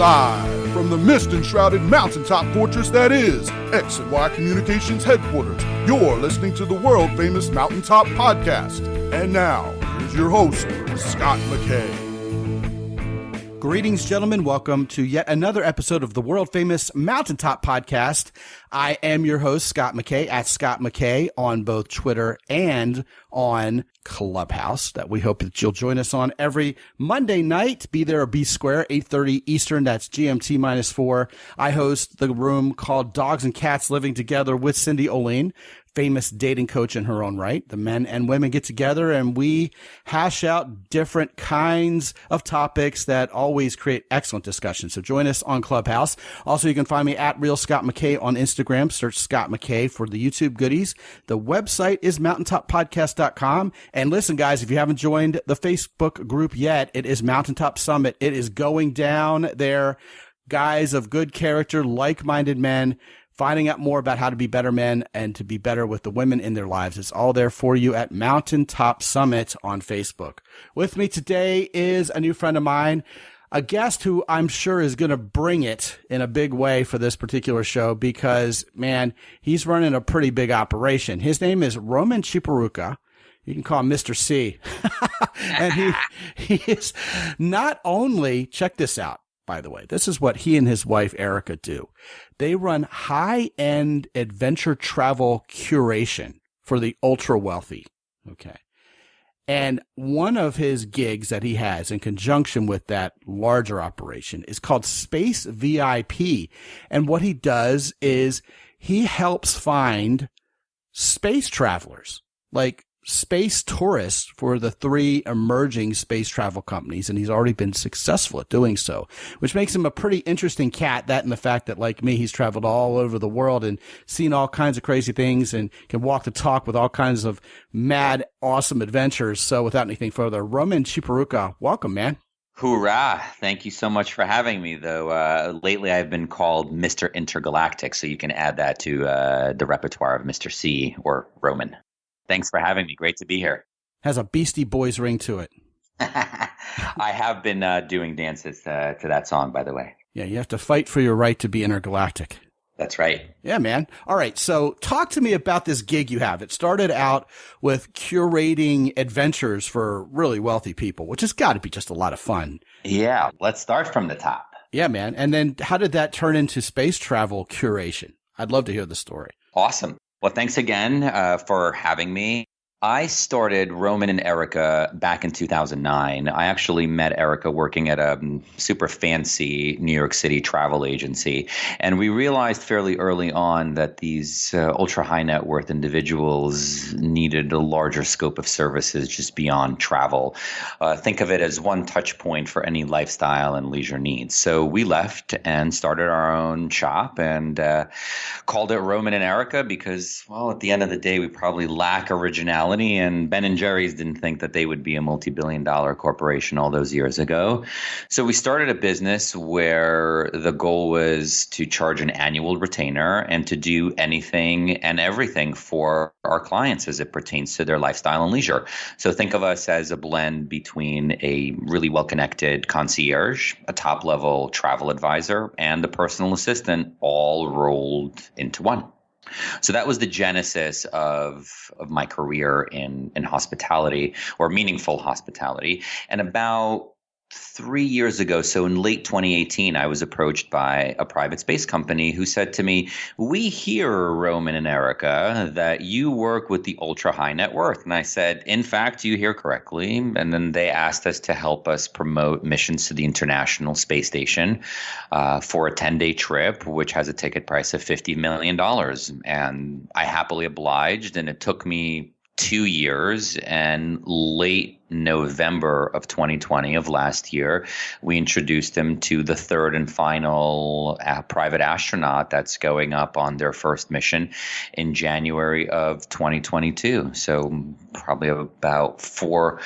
Live from the mist-enshrouded mountaintop fortress that is X and Y Communications headquarters, you're listening to the world-famous Mountaintop Podcast. And now, here's your host, Scott McKay. Greetings, gentlemen. Welcome to yet another episode of the world-famous Mountaintop Podcast. I am your host, Scott McKay, at Scott McKay on both Twitter and on Clubhouse, that we hope that you'll join us on every Monday night. Be there or be square, 8:30 Eastern. That's GMT -4. I host the room called Dogs and Cats Living Together with Cindy Oline, famous dating coach in her own right. The men and women get together and we hash out different kinds of topics that always create excellent discussion. So join us on Clubhouse. Also, you can find me at Real Scott McKay on Instagram. Search Scott McKay for the YouTube goodies. The website is mountaintoppodcast.com. And listen, guys, if you haven't joined the Facebook group yet, it is Mountaintop Summit. It is going down there. Guys of good character, like-minded men, finding out more about how to be better men and to be better with the women in their lives. It's all there for you at Mountaintop Summit on Facebook. With me today is a new friend of mine, a guest who I'm sure is going to bring it in a big way for this particular show because, man, he's running a pretty big operation. His name is Roman Chiporukha. You can call him Mr. C. And he is not only, check this out, by the way, this is what he and his wife, Erika, do. They run high-end adventure travel curation for the ultra-wealthy. Okay. And one of his gigs that he has in conjunction with that larger operation is called SpaceVIP. And what he does is he helps find space travelers, like space tourists for the three emerging space travel companies, and he's already been successful at doing so, which makes him a pretty interesting cat. That and the fact that, like me, he's traveled all over the world and seen all kinds of crazy things and can walk the talk with all kinds of mad, awesome adventures. So without anything further, Roman Chiporukha, welcome, man. Hoorah. Thank you so much for having me, though. Lately, I've been called Mr. Intergalactic, so you can add that to the repertoire of Mr. C or Roman. Thanks for having me. Great to be here. Has a Beastie Boys ring to it. I have been doing dances to that song, by the way. Yeah, you have to fight for your right to be intergalactic. That's right. Yeah, man. All right. So talk to me about this gig you have. It started out with curating adventures for really wealthy people, which has got to be just a lot of fun. Yeah. Let's start from the top. Yeah, man. And then how did that turn into space travel curation? I'd love to hear the story. Awesome. Well, thanks again for having me. I started Roman and Erika back in 2009. I actually met Erika working at a super fancy New York City travel agency. And we realized fairly early on that these ultra high net worth individuals needed a larger scope of services just beyond travel. Think of it as one touch point for any lifestyle and leisure needs. So we left and started our own shop and called it Roman and Erika because, well, at the end of the day, we probably lack originality. And Ben and Jerry's didn't think that they would be a multi-billion-dollar corporation all those years ago. So we started a business where the goal was to charge an annual retainer and to do anything and everything for our clients as it pertains to their lifestyle and leisure. So think of us as a blend between a really well-connected concierge, a top-level travel advisor, and a personal assistant all rolled into one. So that was the genesis of my career in hospitality or meaningful hospitality. And about 3 years ago, so in late 2018, I was approached by a private space company who said to me, "We hear, Roman and Erika, that you work with the ultra high net worth." And I said, "In fact, you hear correctly." And then they asked us to help us promote missions to the International Space Station for a 10-day trip, which has a ticket price of $50 million. And I happily obliged, and it took me 2 years, and late November of 2020 of last year, we introduced them to the third and final private astronaut that's going up on their first mission in January of 2022. So probably about four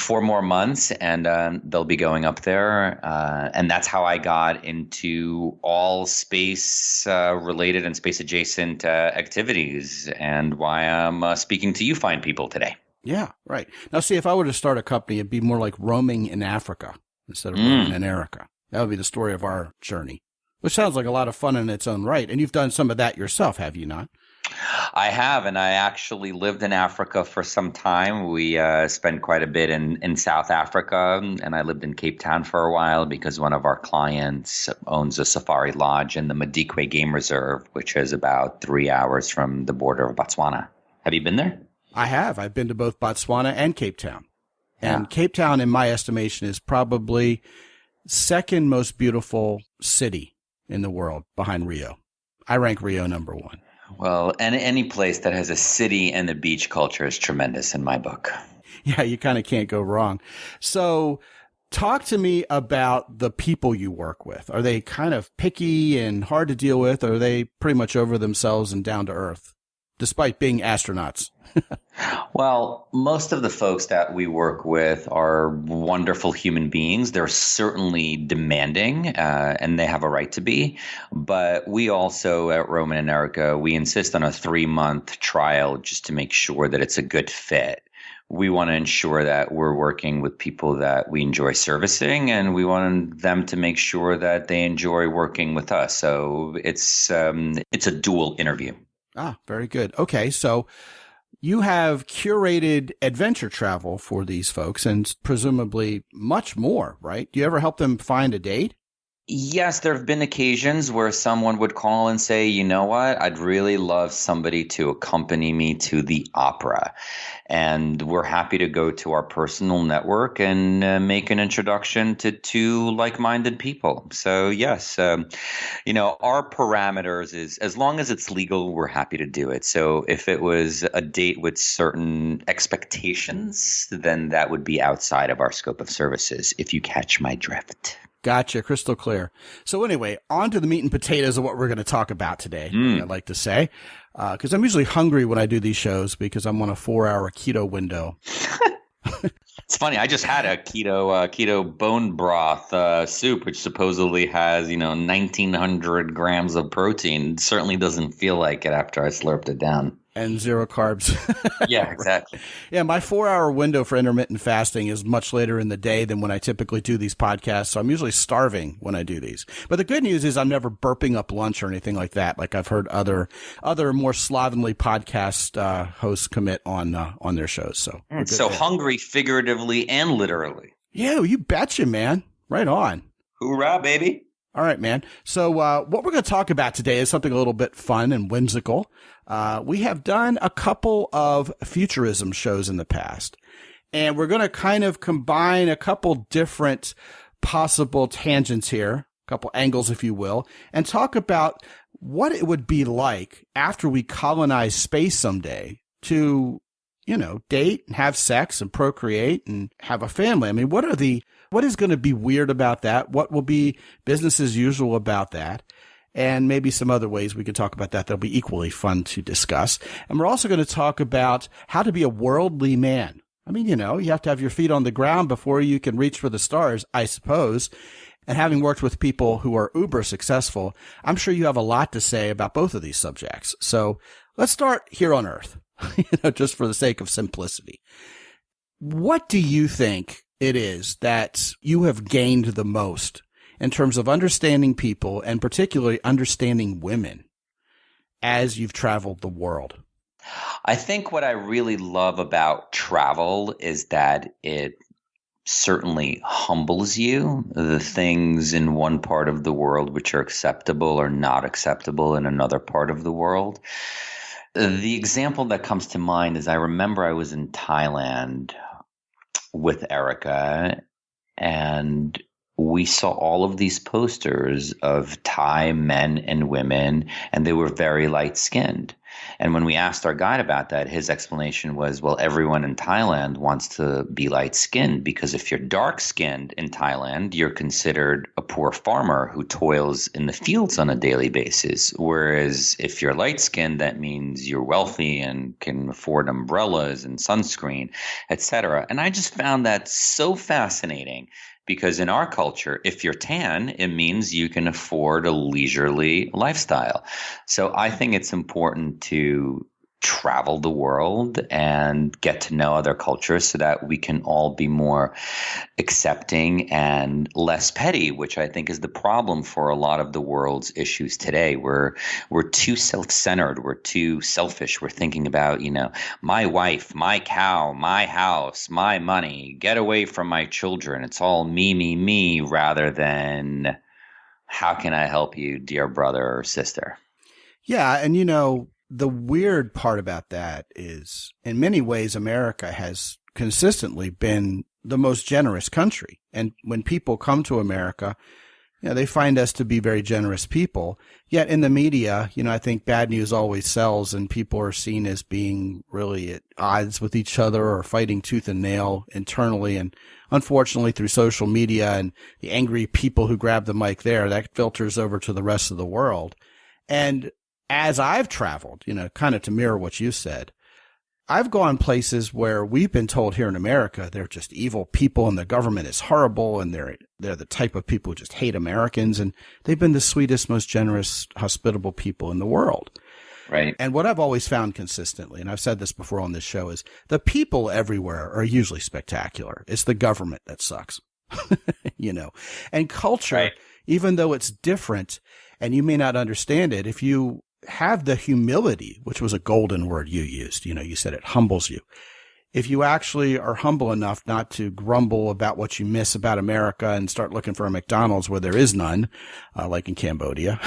more months, and they'll be going up there. And that's how I got into all space related and space adjacent activities, and why I'm speaking to you fine people today. Yeah, right. Now, see, if I were to start a company, it'd be more like roaming in Africa instead of roaming in Erika. That would be the story of our journey, which sounds like a lot of fun in its own right. And you've done some of that yourself, have you not? I have, and I actually lived in Africa for some time. We spent quite a bit in South Africa, and I lived in Cape Town for a while because one of our clients owns a safari lodge in the Madikwe Game Reserve, which is about 3 hours from the border of Botswana. Have you been there? I have. I've been to both Botswana and Cape Town. And Yeah. Cape Town, in my estimation, is probably second most beautiful city in the world behind Rio. I rank Rio number one. Well, and any place that has a city and a beach culture is tremendous in my book. Yeah, you kind of can't go wrong. So talk to me about the people you work with. Are they kind of picky and hard to deal with? Or are they pretty much over themselves and down to earth, despite being astronauts? Well, most of the folks that we work with are wonderful human beings. They're certainly demanding, and they have a right to be. But we also at Roman and Erika, we insist on a 3-month trial just to make sure that it's a good fit. We want to ensure that we're working with people that we enjoy servicing, and we want them to make sure that they enjoy working with us. So it's a dual interview. Ah, very good. Okay, so you have curated adventure travel for these folks and presumably much more, right? Do you ever help them find a date? Yes, there have been occasions where someone would call and say, you know what, I'd really love somebody to accompany me to the opera. And we're happy to go to our personal network and make an introduction to two like-minded people. So yes, our parameters is as long as it's legal, we're happy to do it. So if it was a date with certain expectations, then that would be outside of our scope of services, if you catch my drift. Gotcha. Crystal clear. So anyway, on to the meat and potatoes of what we're going to talk about today, I'd like to say, because I'm usually hungry when I do these shows because I'm on a 4-hour keto window. It's funny. I just had a keto bone broth soup, which supposedly has, 1,900 grams of protein. It certainly doesn't feel like it after I slurped it down. And 0 carbs. Yeah, exactly. Yeah, my 4-hour window for intermittent fasting is much later in the day than when I typically do these podcasts, so I'm usually starving when I do these. But the good news is I'm never burping up lunch or anything like that, like I've heard other more slovenly podcast hosts commit on their shows. So hungry figuratively and literally. Yeah, you betcha, man. Right on. Hoorah, baby. All right, man. So what we're going to talk about today is something a little bit fun and whimsical. We have done a couple of futurism shows in the past, and we're going to kind of combine a couple different possible tangents here, a couple angles, if you will, and talk about what it would be like after we colonize space someday to, date and have sex and procreate and have a family. I mean, what is going to be weird about that? What will be business as usual about that? And maybe some other ways we could talk about that that'll be equally fun to discuss. And we're also going to talk about how to be a worldly man. I mean, you have to have your feet on the ground before you can reach for the stars, I suppose. And having worked with people who are uber successful, I'm sure you have a lot to say about both of these subjects. So let's start here on Earth, just for the sake of simplicity. What do you think it is that you have gained the most in terms of understanding people and particularly understanding women as you've traveled the world? I think what I really love about travel is that it certainly humbles you. The things in one part of the world which are acceptable are not acceptable in another part of the world. The example that comes to mind is I remember I was in Thailand with Erika, and we saw all of these posters of Thai men and women, and they were very light-skinned. And when we asked our guide about that, his explanation was, well, everyone in Thailand wants to be light-skinned because if you're dark-skinned in Thailand, you're considered a poor farmer who toils in the fields on a daily basis. Whereas if you're light-skinned, that means you're wealthy and can afford umbrellas and sunscreen, etc. And I just found that so fascinating. Because in our culture, if you're tan, it means you can afford a leisurely lifestyle. So I think it's important to travel the world and get to know other cultures so that we can all be more accepting and less petty, which I think is the problem for a lot of the world's issues today. We're too self-centered, we're too selfish. We're thinking about, my wife, my cow, my house, my money, get away from my children. It's all me, me, me, rather than how can I help you, dear brother or sister? Yeah, and the weird part about that is, in many ways, America has consistently been the most generous country. And when people come to America, they find us to be very generous people. Yet in the media, I think bad news always sells, and people are seen as being really at odds with each other or fighting tooth and nail internally. And unfortunately, through social media and the angry people who grab the mic there, that filters over to the rest of the world. And as I've traveled, kind of to mirror what you said, I've gone places where we've been told here in America they're just evil people and the government is horrible and they're the type of people who just hate Americans, and they've been the sweetest, most generous, hospitable people in the world. Right. And what I've always found consistently, and I've said this before on this show, is the people everywhere are usually spectacular. It's the government that sucks, and culture, right. Even though it's different and you may not understand it, if you have the humility, which was a golden word you used, you said it humbles you. If you actually are humble enough not to grumble about what you miss about America and start looking for a McDonald's where there is none, like in Cambodia,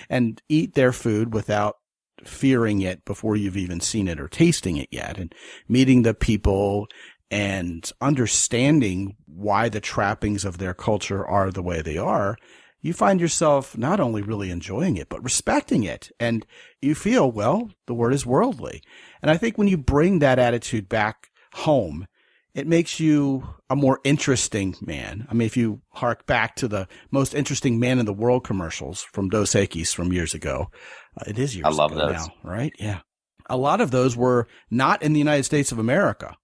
and eat their food without fearing it before you've even seen it or tasting it yet, and meeting the people and understanding why the trappings of their culture are the way they are, you find yourself not only really enjoying it, but respecting it. And you feel, well, the word is worldly. And I think when you bring that attitude back home, it makes you a more interesting man. I mean, if you hark back to the most interesting man in the world commercials from Dos Equis from years ago, it is years ago now, right? Yeah. A lot of those were not in the United States of America.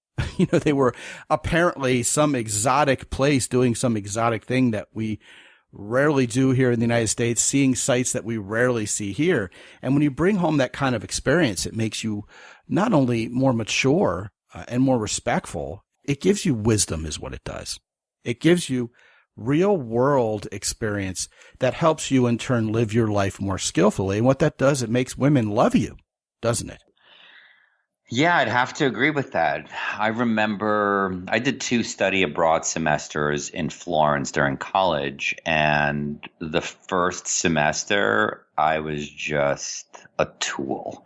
They were apparently some exotic place doing some exotic thing that we rarely do here in the United States, seeing sights that we rarely see here. And when you bring home that kind of experience, it makes you not only more mature and more respectful, it gives you wisdom is what it does. It gives you real world experience that helps you in turn live your life more skillfully. And what that does, it makes women love you, doesn't it? Yeah, I'd have to agree with that. I remember I did 2 study abroad semesters in Florence during college, and the first semester I was just a tool.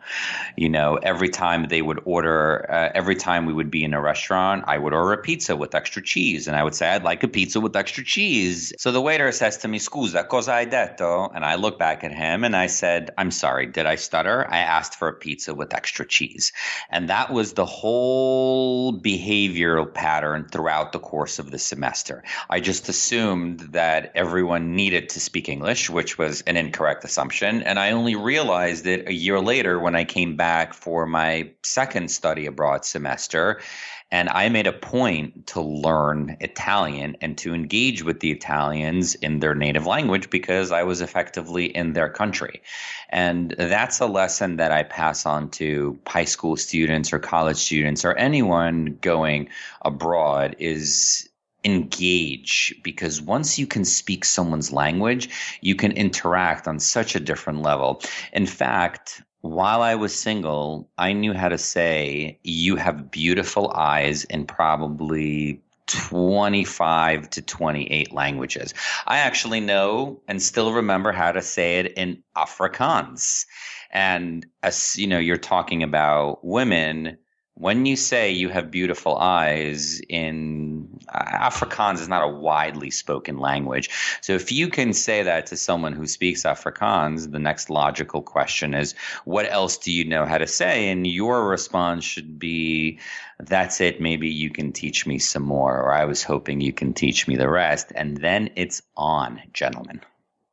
Every time they would order, every time we would be in a restaurant, I would order a pizza with extra cheese. And I would say, I'd like a pizza with extra cheese. So the waiter says to me, "Scusa, cosa hai detto?" And I look back at him and I said, "I'm sorry, did I stutter? I asked for a pizza with extra cheese." And that was the whole behavioral pattern throughout the course of the semester. I just assumed that everyone needed to speak English, which was an incorrect assumption. And I only realized it a year later when I came back for my second study abroad semester. And I made a point to learn Italian and to engage with the Italians in their native language because I was effectively in their country. And that's a lesson that I pass on to high school students or college students or anyone going abroad is engage, because once you can speak someone's language, you can interact on such a different level. In fact, while I was single, I knew how to say, "You have beautiful eyes," in probably 25 to 28 languages. I actually know and still remember how to say it in Afrikaans. And as you're talking about women, when you say you have beautiful eyes in Afrikaans is not a widely spoken language. So if you can say that to someone who speaks Afrikaans, the next logical question is, what else do you know how to say? And your response should be, "That's it. Maybe you can teach me some more," or "I was hoping you can teach me the rest." And then it's on, gentlemen.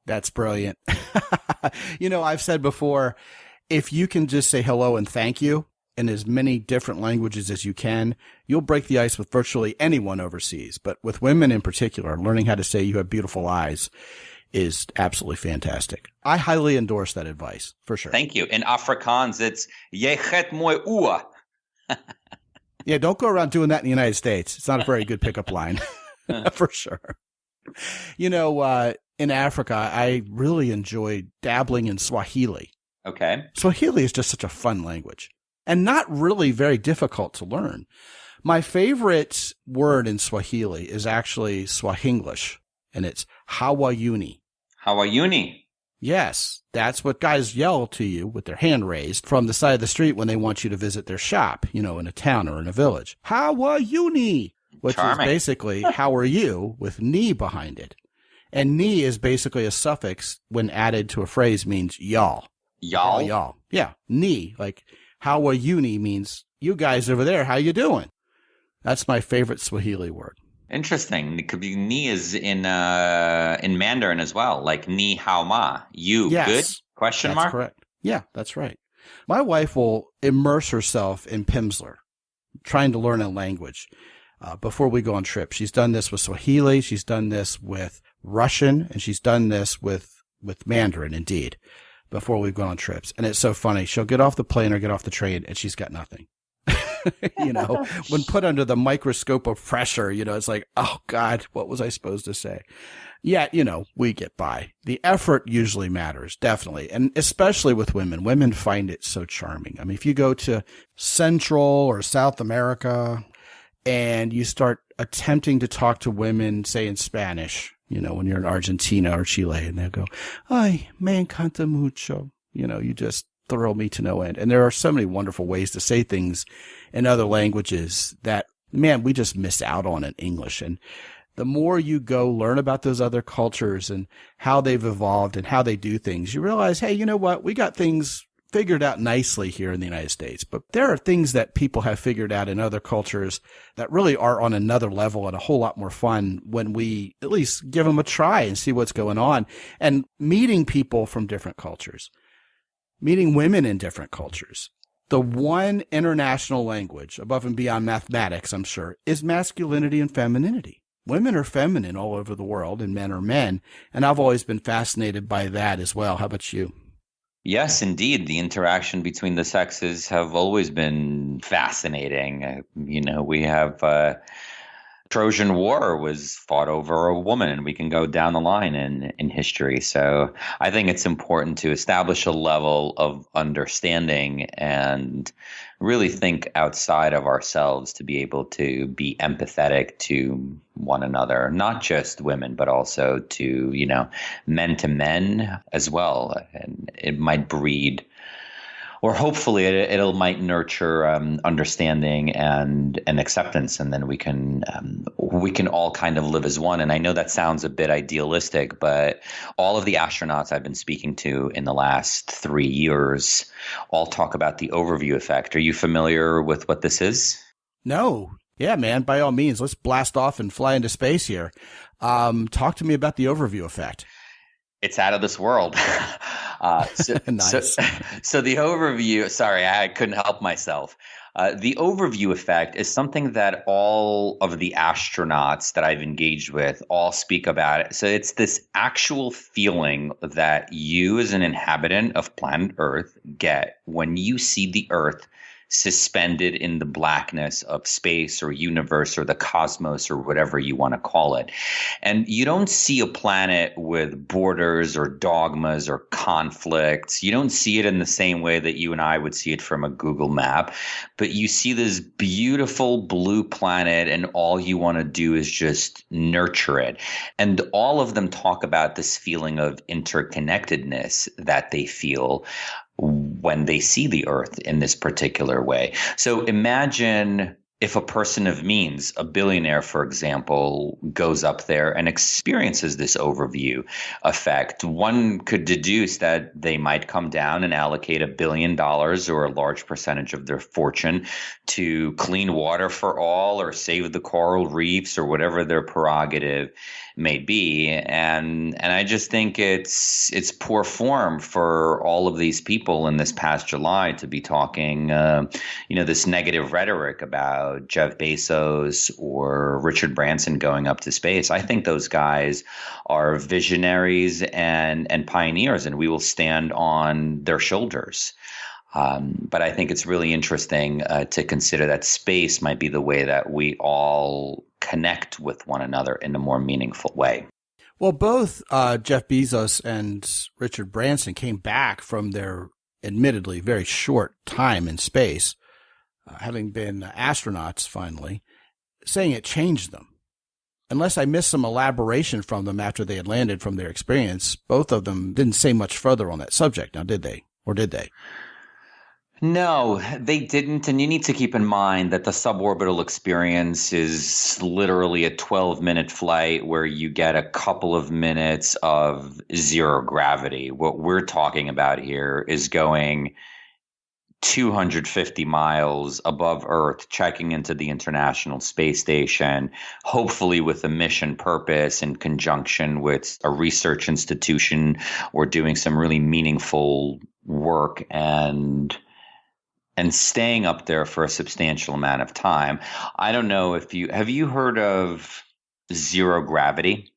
That's brilliant. I've said before, if you can just say hello and thank you, in as many different languages as you can, you'll break the ice with virtually anyone overseas. But with women in particular, learning how to say you have beautiful eyes is absolutely fantastic. I highly endorse that advice, for sure. Thank you. In Afrikaans, it's "Jy het mooi oë." Yeah, don't go around doing that in the United States. It's not a very good pickup line, for sure. You know, in Africa, I really enjoyed dabbling in Swahili. Okay. Swahili is just such a fun language and not really very difficult to learn. My favorite word in Swahili is actually Swahinglish, and it's hawayuni. Hawayuni. Yes, that's what guys yell to you with their hand raised from the side of the street when they want you to visit their shop, you know, in a town or in a village. Hawayuni, which Charming. is basically how are you with ni behind it. And ni is basically a suffix when added to a phrase means y'all. Y'all? Y'all. Yeah, ni, like hawayuni means you guys over there, how you doing? That's my favorite Swahili word. Interesting. It could be ni is in Mandarin as well, like ni hao ma. You Yes, good? Question that's mark? correct. Yeah, that's right. My wife will immerse herself in Pimsleur, trying to learn a language before we go on trips. She's done this with Swahili. She's done this with Russian, and she's done this with Mandarin, indeed, before we've gone on trips. And it's so funny. She'll get off the plane or get off the train, and she's got nothing. You know, when put under the microscope of pressure, you know, it's like, oh God, what was I supposed to say? Yeah, you know, we get by. The effort usually matters, definitely. And especially with women. Women find it so charming. I mean, if you go to Central or South America and you start attempting to talk to women, say in Spanish, you know, when you're in Argentina or Chile, and they'll go, ay, me encanta mucho. You know, you just thrill me to no end. And there are so many wonderful ways to say things in other languages that, man, we just miss out on in English. And the more you go learn about those other cultures and how they've evolved and how they do things, you realize, hey, you know what? We got things figured out nicely here in the United States, but there are things that people have figured out in other cultures that really are on another level and a whole lot more fun when we at least give them a try and see what's going on. And meeting people from different cultures, meeting women in different cultures. The one international language above and beyond mathematics, I'm sure, is masculinity and femininity. Women are feminine all over the world and men are men. And I've always been fascinated by that as well. How about you? Yes, indeed. The interaction between the sexes have always been fascinating. You know, we have Trojan War was fought over a woman, and we can go down the line in history. So I think it's important to establish a level of understanding and really think outside of ourselves to be able to be empathetic to one another, not just women, but also to, you know, men to men as well. And it might breed, or hopefully it might nurture understanding and acceptance, and then we can all kind of live as one. And I know that sounds a bit idealistic, but all of the astronauts I've been speaking to in the last 3 years all talk about the overview effect. Are you familiar with what this is? No. Yeah, man, by all means, let's blast off and fly into space here. Talk to me about the overview effect. It's out of this world. Nice. So the overview, sorry, I couldn't help myself. The overview effect is something that all of the astronauts that I've engaged with all speak about. So it's this actual feeling that you as an inhabitant of planet Earth get when you see the Earth suspended in the blackness of space or universe or the cosmos or whatever you want to call it. And you don't see a planet with borders or dogmas or conflicts. You don't see it in the same way that you and I would see it from a Google map, but you see this beautiful blue planet and all you want to do is just nurture it. And all of them talk about this feeling of interconnectedness that they feel when they see the Earth in this particular way. So imagine if a person of means, a billionaire, for example, goes up there and experiences this overview effect. One could deduce that they might come down and allocate $1 billion or a large percentage of their fortune to clean water for all or save the coral reefs or whatever their prerogative may be. And I just think it's poor form for all of these people in this past July to be talking, this negative rhetoric about Jeff Bezos or Richard Branson going up to space. I think those guys are visionaries and pioneers, and we will stand on their shoulders. But I think it's really interesting to consider that space might be the way that we all connect with one another in a more meaningful way. Well, both Jeff Bezos and Richard Branson came back from their admittedly very short time in space, having been astronauts finally, saying it changed them. Unless I missed some elaboration from them after they had landed from their experience, both of them didn't say much further on that subject. Now, did they? Or did they? No, they didn't. And you need to keep in mind that the suborbital experience is literally a 12-minute flight where you get a couple of minutes of zero gravity. What we're talking about here is going 250 miles above Earth, checking into the International Space Station, hopefully with a mission purpose in conjunction with a research institution or doing some really meaningful work and staying up there for a substantial amount of time. I don't know if have you heard of zero gravity?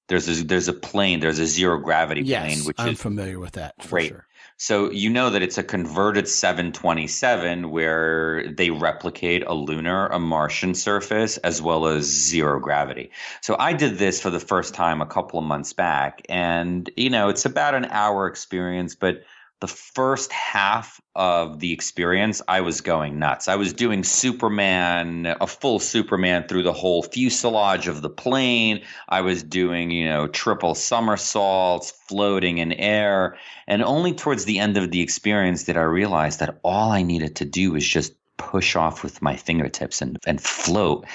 There's a zero gravity plane, which I'm familiar with that. For great. Sure. So you know that it's a converted 727 where they replicate a lunar, a Martian surface, as well as zero gravity. So I did this for the first time a couple of months back, and it's about an hour experience, but the first half of the experience, I was going nuts. I was doing a full Superman through the whole fuselage of the plane. I was doing, triple somersaults, floating in air. And only towards the end of the experience did I realize that all I needed to do was just push off with my fingertips and float.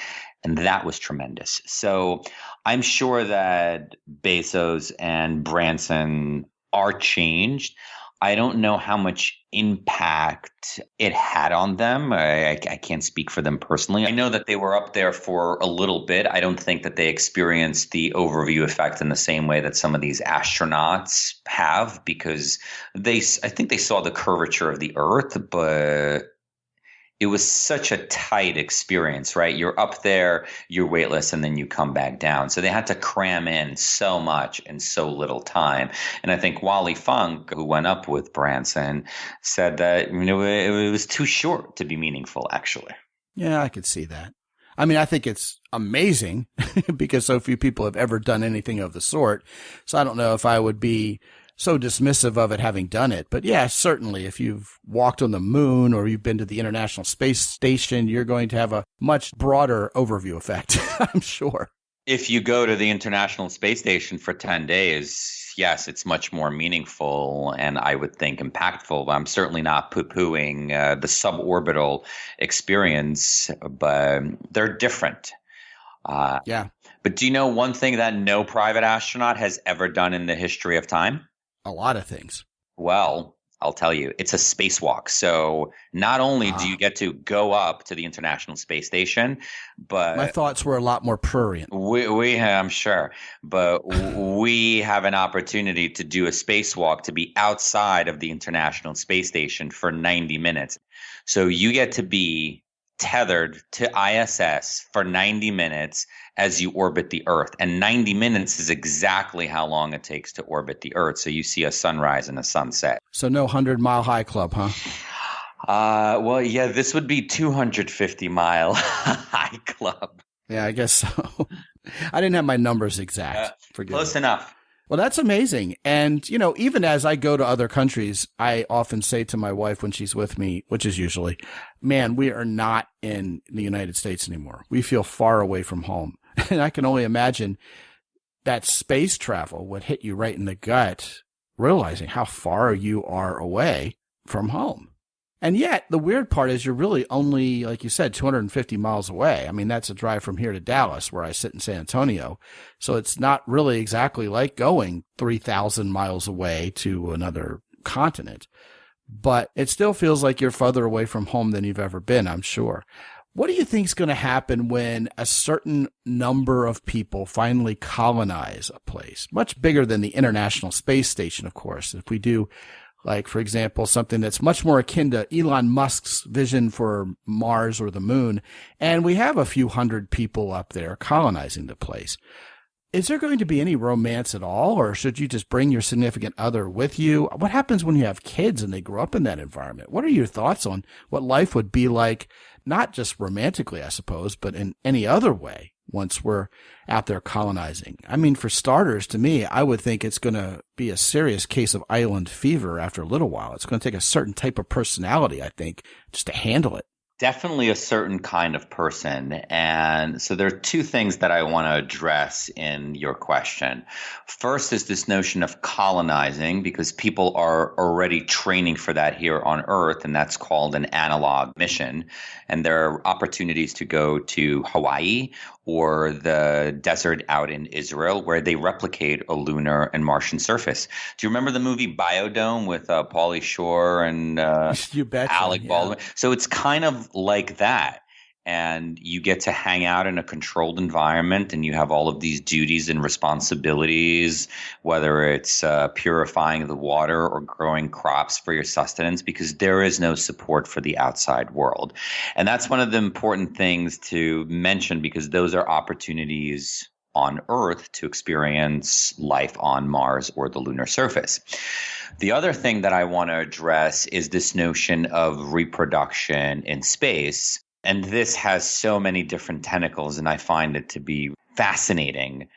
And that was tremendous. So I'm sure that Bezos and Branson are changed. I don't know how much impact it had on them. I can't speak for them personally. I know that they were up there for a little bit. I don't think that they experienced the overview effect in the same way that some of these astronauts have, because I think they saw the curvature of the Earth, but it was such a tight experience, right? You're up there, you're weightless, and then you come back down. So they had to cram in so much in so little time. And I think Wally Funk, who went up with Branson, said that it was too short to be meaningful, actually. Yeah, I could see that. I mean, I think it's amazing because so few people have ever done anything of the sort. So I don't know if I would be so dismissive of it having done it. But yeah, certainly if you've walked on the moon or you've been to the International Space Station, you're going to have a much broader overview effect, I'm sure. If you go to the International Space Station for 10 days, yes, it's much more meaningful and I would think impactful. I'm certainly not poo-pooing the suborbital experience, but they're different. Yeah. But do you know one thing that no private astronaut has ever done in the history of time? A lot of things. Well, I'll tell you, it's a spacewalk. So not only do you get to go up to the International Space Station, but my thoughts were a lot more prurient. I'm sure, but we have an opportunity to do a spacewalk to be outside of the International Space Station for 90 minutes. So you get to be tethered to ISS for 90 minutes as you orbit the Earth. And 90 minutes is exactly how long it takes to orbit the Earth. So you see a sunrise and a sunset. So no 100-mile high club, huh? Well, yeah, this would be 250-mile high club. Yeah, I guess so. I didn't have my numbers exact. Close enough. Well, that's amazing. And, even as I go to other countries, I often say to my wife when she's with me, which is usually, man, we are not in the United States anymore. We feel far away from home. And I can only imagine that space travel would hit you right in the gut, realizing how far you are away from home. And yet the weird part is you're really only, like you said, 250 miles away. I mean, that's a drive from here to Dallas where I sit in San Antonio. So it's not really exactly like going 3,000 miles away to another continent, but it still feels like you're further away from home than you've ever been, I'm sure. What do you think is going to happen when a certain number of people finally colonize a place? Much bigger than the International Space Station, of course. If we do, like, for example, something that's much more akin to Elon Musk's vision for Mars or the moon, and we have a few hundred people up there colonizing the place. Is there going to be any romance at all, or should you just bring your significant other with you? What happens when you have kids and they grow up in that environment? What are your thoughts on what life would be like, not just romantically, I suppose, but in any other way once we're out there colonizing? I mean, for starters, to me, I would think it's going to be a serious case of island fever after a little while. It's going to take a certain type of personality, I think, just to handle it. Definitely a certain kind of person. And so there are two things that I want to address in your question. First is this notion of colonizing, because people are already training for that here on Earth, and that's called an analog mission. And there are opportunities to go to Hawaii or the desert out in Israel where they replicate a lunar and Martian surface. Do you remember the movie Biodome with Pauly Shore and you betcha, Alec Baldwin? So it's kind of like that. And you get to hang out in a controlled environment, and you have all of these duties and responsibilities, whether it's purifying the water or growing crops for your sustenance, because there is no support for the outside world. And that's one of the important things to mention, because those are opportunities on Earth to experience life on Mars or the lunar surface. The other thing that I want to address is this notion of reproduction in space. And this has so many different tentacles, and I find it to be fascinating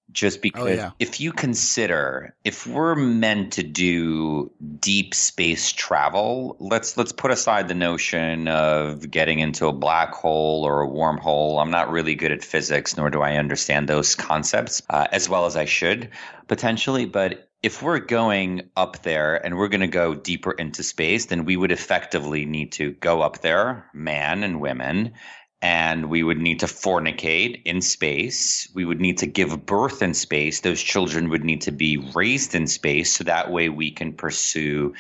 just because if you consider, if we're meant to do deep space travel, let's put aside the notion of getting into a black hole or a wormhole. I'm not really good at physics, nor do I understand those concepts as well as I should potentially. But if we're going up there and we're going to go deeper into space, then we would effectively need to go up there, man and women, and we would need to fornicate in space. We would need to give birth in space. Those children would need to be raised in space, so that way we can pursue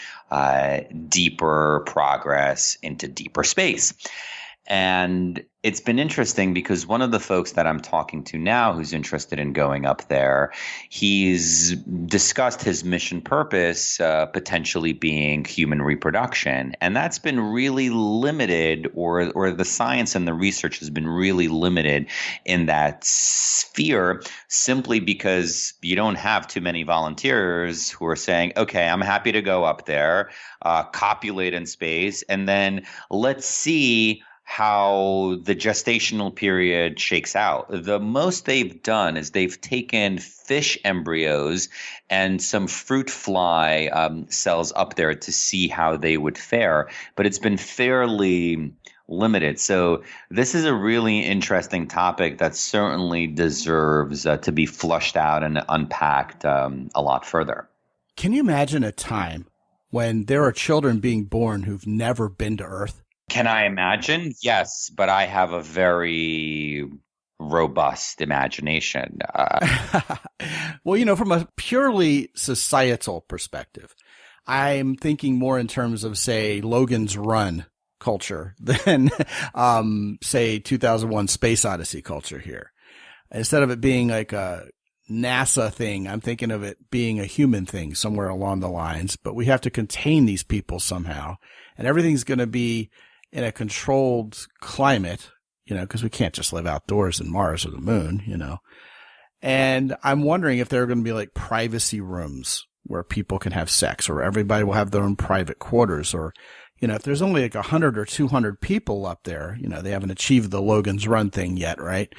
deeper progress into deeper space. And it's been interesting because one of the folks that I'm talking to now who's interested in going up there, he's discussed his mission purpose potentially being human reproduction. And that's been really limited, or the science and the research has been really limited in that sphere, simply because you don't have too many volunteers who are saying, okay, I'm happy to go up there, copulate in space, and then let's see how the gestational period shakes out. The most they've done is they've taken fish embryos and some fruit fly cells up there to see how they would fare, but it's been fairly limited. So this is a really interesting topic that certainly deserves to be flushed out and unpacked a lot further. Can you imagine a time when there are children being born who've never been to Earth? Can I imagine? Yes, but I have a very robust imagination. Well, from a purely societal perspective, I'm thinking more in terms of, say, Logan's Run culture than, say, 2001 Space Odyssey culture here. Instead of it being like a NASA thing, I'm thinking of it being a human thing somewhere along the lines, but we have to contain these people somehow, and everything's going to be in a controlled climate, because we can't just live outdoors in Mars or the moon, And I'm wondering if there are going to be like privacy rooms where people can have sex, or everybody will have their own private quarters, or, if there's only like 100 or 200 people up there, they haven't achieved the Logan's Run thing yet, right?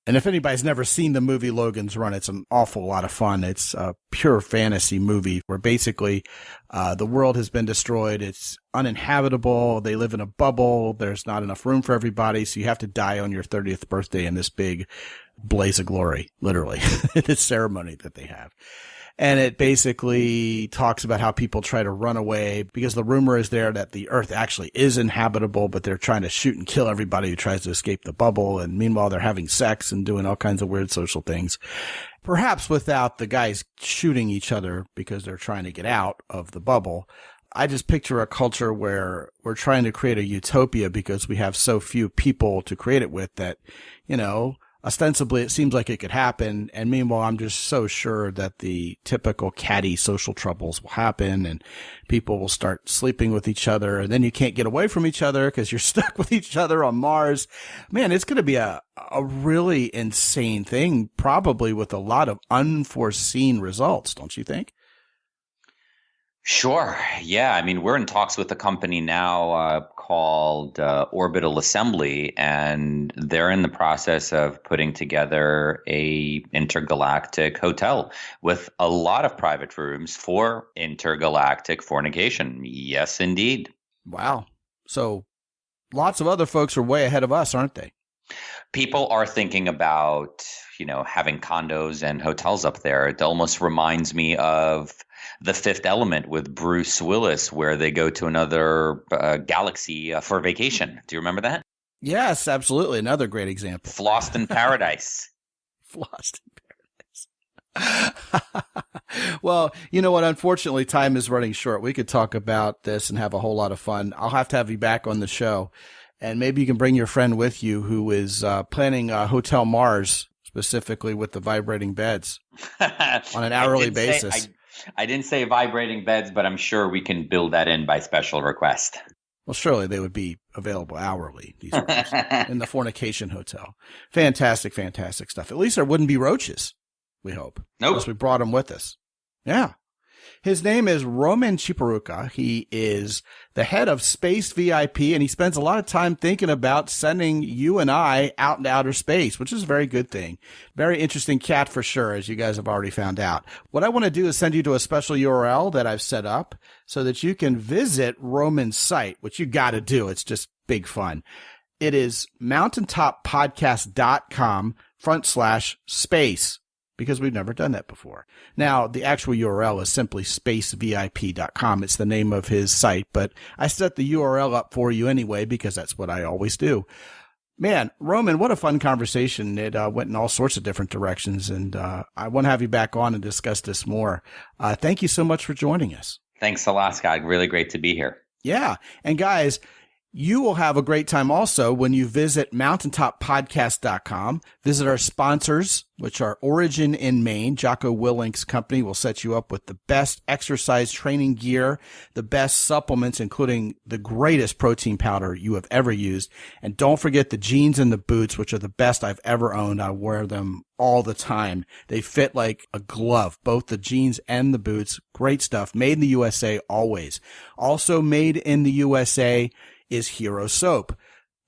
And if anybody's never seen the movie Logan's Run, it's an awful lot of fun. It's a pure fantasy movie where basically the world has been destroyed. It's uninhabitable. They live in a bubble. There's not enough room for everybody. So you have to die on your 30th birthday in this big blaze of glory, literally, this ceremony that they have. And it basically talks about how people try to run away because the rumor is there that the Earth actually is inhabitable, but they're trying to shoot and kill everybody who tries to escape the bubble. And meanwhile, they're having sex and doing all kinds of weird social things, perhaps without the guys shooting each other because they're trying to get out of the bubble. I just picture a culture where we're trying to create a utopia because we have so few people to create it with that, ostensibly it seems like it could happen. And meanwhile, I'm just so sure that the typical catty social troubles will happen and people will start sleeping with each other. And then you can't get away from each other because you're stuck with each other on Mars. Man, it's going to be a really insane thing, probably with a lot of unforeseen results, don't you think? Sure. Yeah. I mean, we're in talks with a company now called Orbital Assembly, and they're in the process of putting together a intergalactic hotel with a lot of private rooms for intergalactic fornication. Yes, indeed. Wow. So lots of other folks are way ahead of us, aren't they? People are thinking about, having condos and hotels up there. It almost reminds me of The Fifth Element with Bruce Willis, where they go to another galaxy for vacation. Do you remember that? Yes, absolutely. Another great example. Flossed in Paradise. Flossed in Paradise. Well, you know what? Unfortunately, time is running short. We could talk about this and have a whole lot of fun. I'll have to have you back on the show. And maybe you can bring your friend with you who is planning Hotel Mars, specifically with the vibrating beds on an hourly basis. I didn't say vibrating beds, but I'm sure we can build that in by special request. Well, surely they would be available hourly, these rooms, in the fornication hotel. Fantastic, fantastic stuff. At least there wouldn't be roaches, we hope. Nope. Unless we brought them with us. Yeah. His name is Roman Chiporukha. He is the head of SpaceVIP, and he spends a lot of time thinking about sending you and I out into outer space, which is a very good thing. Very interesting cat for sure, as you guys have already found out. What I want to do is send you to a special URL that I've set up so that you can visit Roman's site, which you got to do. It's just big fun. It is mountaintoppodcast.com/space. Because we've never done that before. Now, the actual URL is simply spacevip.com. It's the name of his site, but I set the URL up for you anyway because that's what I always do. Man, Roman, what a fun conversation. It went in all sorts of different directions, and I want to have you back on and discuss this more. Thank you so much for joining us. Thanks a lot, Scott. Really great to be here. Yeah, and guys, you will have a great time also when you visit mountaintoppodcast.com. Visit our sponsors, which are Origin in Maine. Jocko Willink's company will set you up with the best exercise training gear, the best supplements, including the greatest protein powder you have ever used. And don't forget the jeans and the boots, which are the best I've ever owned. I wear them all the time. They fit like a glove, both the jeans and the boots. Great stuff. Made in the USA always. Also made in the USA is Hero Soap.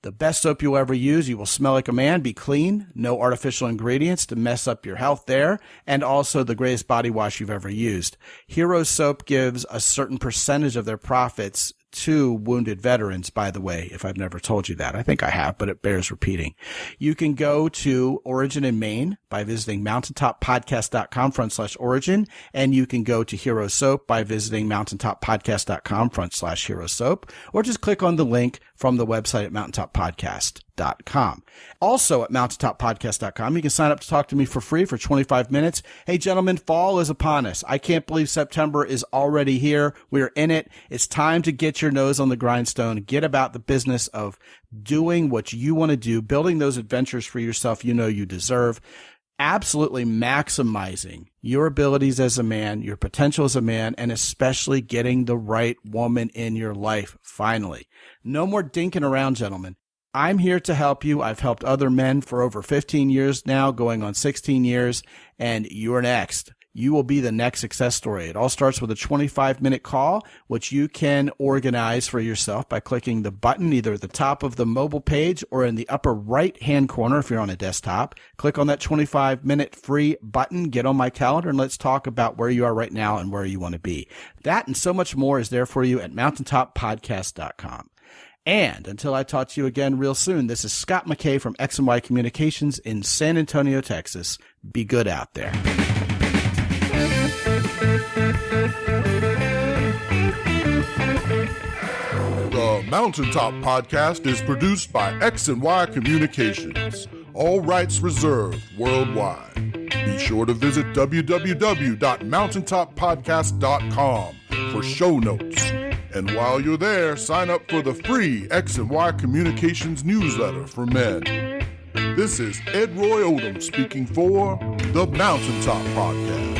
The best soap you'll ever use. You will smell like a man, be clean, no artificial ingredients to mess up your health there, and also the greatest body wash you've ever used. Hero Soap gives a certain percentage of their profits to wounded veterans, by the way, if I've never told you that. I think I have, but it bears repeating. You can go to Origin in Maine by visiting mountaintoppodcast.com/origin, and you can go to Hero Soap by visiting mountaintoppodcast.com/Hero Soap, or just click on the link from the website at mountaintoppodcast.com. Also at mountaintoppodcast.com, you can sign up to talk to me for free for 25 minutes. Hey, gentlemen, fall is upon us. I can't believe September is already here. We're in it. It's time to get your nose on the grindstone, get about the business of doing what you want to do, building those adventures for yourself you know you deserve, absolutely maximizing your abilities as a man, your potential as a man, and especially getting the right woman in your life, finally. No more dinking around, gentlemen. I'm here to help you. I've helped other men for over 15 years now, going on 16 years, and you're next. You will be the next success story. It all starts with a 25-minute call, which you can organize for yourself by clicking the button either at the top of the mobile page or in the upper right-hand corner if you're on a desktop. Click on that 25-minute free button, get on my calendar, and let's talk about where you are right now and where you want to be. That and so much more is there for you at mountaintoppodcast.com. And until I talk to you again real soon, this is Scott McKay from X&Y Communications in San Antonio, Texas. Be good out there. The Mountaintop Podcast is produced by X&Y Communications. All rights reserved worldwide. Be sure to visit www.mountaintoppodcast.com for show notes, And while you're there, sign up for the free X and Y Communications newsletter from Ed. This is Ed Roy Odom speaking for the Mountaintop Podcast.